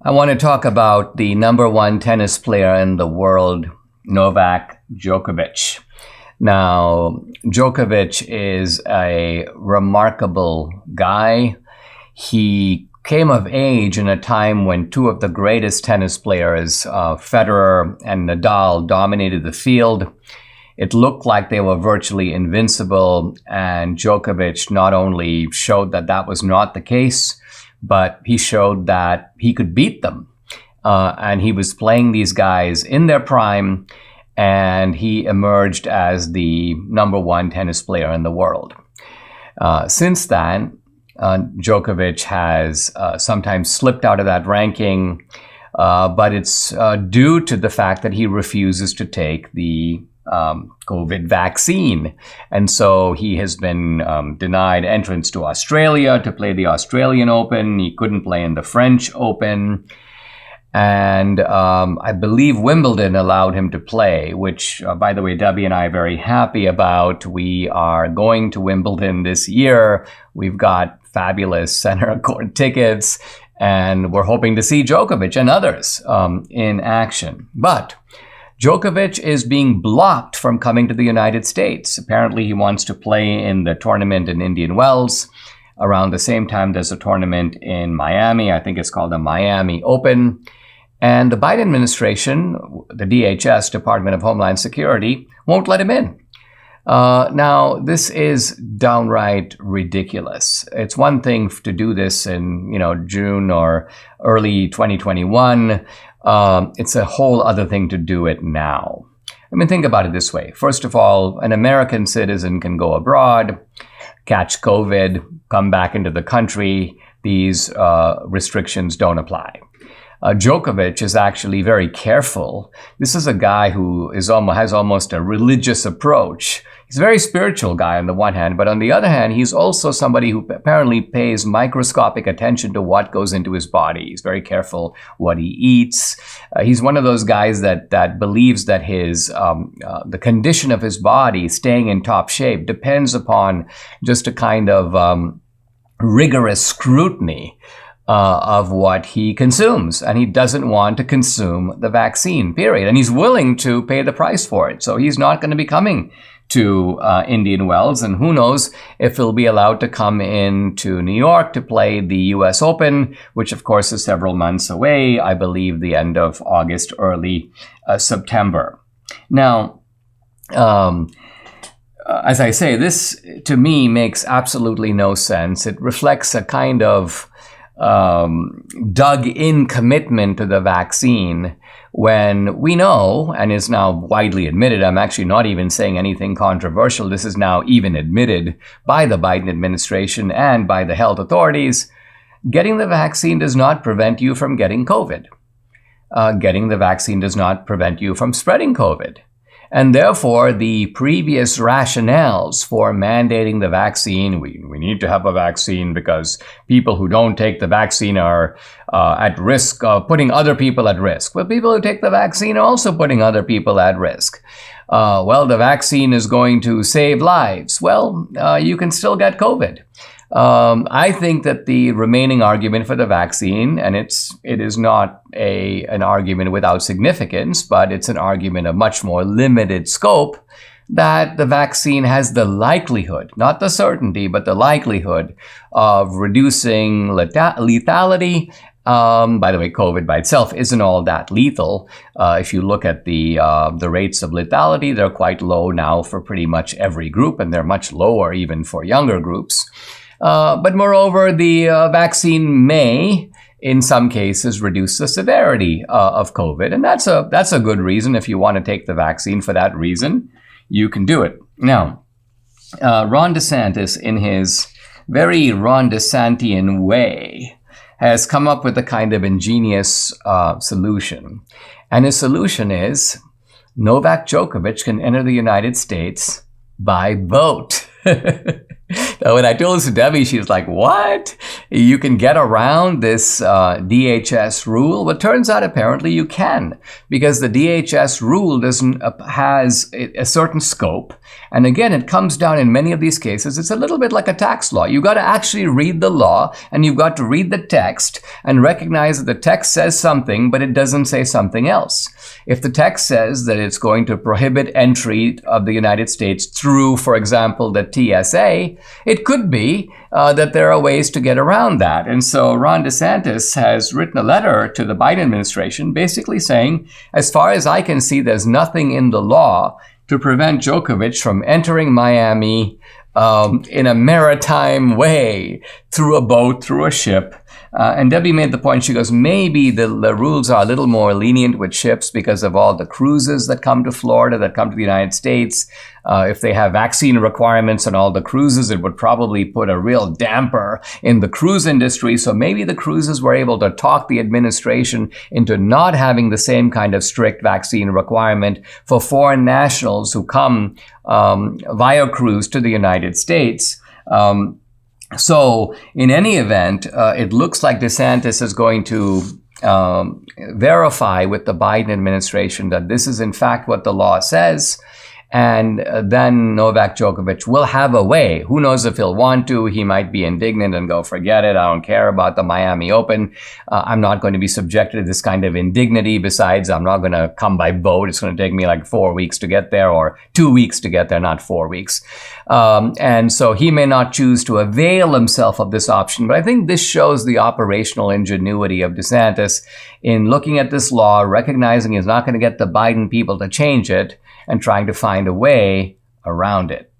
I want to talk about the number one tennis player in the world, Novak Djokovic. Now, Djokovic is a remarkable guy. He came of age in a time when two of the greatest tennis players, Federer and Nadal, dominated the field. It looked like they were virtually invincible, and Djokovic not only showed that that was not the case, but he showed that he could beat them. And he was playing these guys in their prime, and he emerged as the number one tennis player in the world. Since then, Djokovic has sometimes slipped out of that ranking, but it's due to the fact that he refuses to take the COVID vaccine. And so he has been denied entrance to Australia to play the Australian Open. He couldn't play in the French Open. And I believe Wimbledon allowed him to play, which, by the way, Debbie and I are very happy about. We are going to Wimbledon this year. We've got fabulous center court tickets, and we're hoping to see Djokovic and others in action. But Djokovic is being blocked from coming to the United States. Apparently, he wants to play in the tournament in Indian Wells. Around the same time, there's a tournament in Miami. I think it's called the Miami Open. And the Biden administration, the DHS, Department of Homeland Security, won't let him in. Now, this is downright ridiculous. It's one thing to do this in, June or early 2021. It's a whole other thing to do it now. I mean, think about it this way. First of all, an American citizen can go abroad, catch COVID, come back into the country. These restrictions don't apply. Djokovic is actually very careful. This is a guy who has almost a religious approach. He's a very spiritual guy on the one hand, but on the other hand, he's also somebody who apparently pays microscopic attention to what goes into his body. He's very careful what he eats. He's one of those guys that believes that his the condition of his body staying in top shape depends upon just a kind of rigorous scrutiny of what he consumes, and he doesn't want to consume the vaccine, period. And he's willing to pay the price for it. So he's not going to be coming to Indian Wells, and who knows if he'll be allowed to come into New York to play the U.S. Open, which of course is several months away, I believe the end of August, early September. Now, as I say, this to me makes absolutely no sense. It reflects a kind of dug-in commitment to the vaccine when we know, and is now widely admitted, I'm actually not even saying anything controversial, this is now even admitted by the Biden administration and by the health authorities, getting the vaccine does not prevent you from getting COVID. Getting the vaccine does not prevent you from spreading COVID. And therefore, the previous rationales for mandating the vaccine, we need to have a vaccine because people who don't take the vaccine are at risk of putting other people at risk. Well, people who take the vaccine are also putting other people at risk. The vaccine is going to save lives. Well, you can still get COVID. I think that the remaining argument for the vaccine, and it is not an argument without significance, but it's an argument of much more limited scope, that the vaccine has the likelihood, not the certainty, but the likelihood of reducing lethality. By the way, COVID by itself isn't all that lethal. If you look at the rates of lethality, they're quite low now for pretty much every group, and they're much lower even for younger groups. But moreover, the vaccine may, in some cases, reduce the severity of COVID. And that's a good reason. If you want to take the vaccine for that reason, you can do it. Now, Ron DeSantis, in his very Ron DeSantian way, has come up with a kind of ingenious solution. And his solution is Novak Djokovic can enter the United States by boat. When I told this to Debbie, she was like, what? You can get around this DHS rule? Well, it turns out apparently you can, because the DHS rule has a certain scope. And again, it comes down in many of these cases, it's a little bit like a tax law. You've got to actually read the law, and you've got to read the text and recognize that the text says something, but it doesn't say something else. If the text says that it's going to prohibit entry of the United States through, for example, the TSA, it could be that there are ways to get around that. And so Ron DeSantis has written a letter to the Biden administration basically saying, as far as I can see, there's nothing in the law to prevent Djokovic from entering Miami in a maritime way, through a boat, through a ship. And Debbie made the point, she goes, maybe the rules are a little more lenient with ships because of all the cruises that come to Florida, that come to the United States. If they have vaccine requirements on all the cruises, it would probably put a real damper in the cruise industry. So maybe the cruises were able to talk the administration into not having the same kind of strict vaccine requirement for foreign nationals who come via cruise to the United States. So in any event, it looks like DeSantis is going to verify with the Biden administration that this is in fact what the law says. And then Novak Djokovic will have a way. Who knows if he'll want to. He might be indignant and go, forget it. I don't care about the Miami Open. I'm not going to be subjected to this kind of indignity. Besides, I'm not going to come by boat. It's going to take me like 4 weeks to get there, or 2 weeks to get there, not 4 weeks. And so he may not choose to avail himself of this option. But I think this shows the operational ingenuity of DeSantis in looking at this law, recognizing he's not going to get the Biden people to change it, and trying to find a way around it.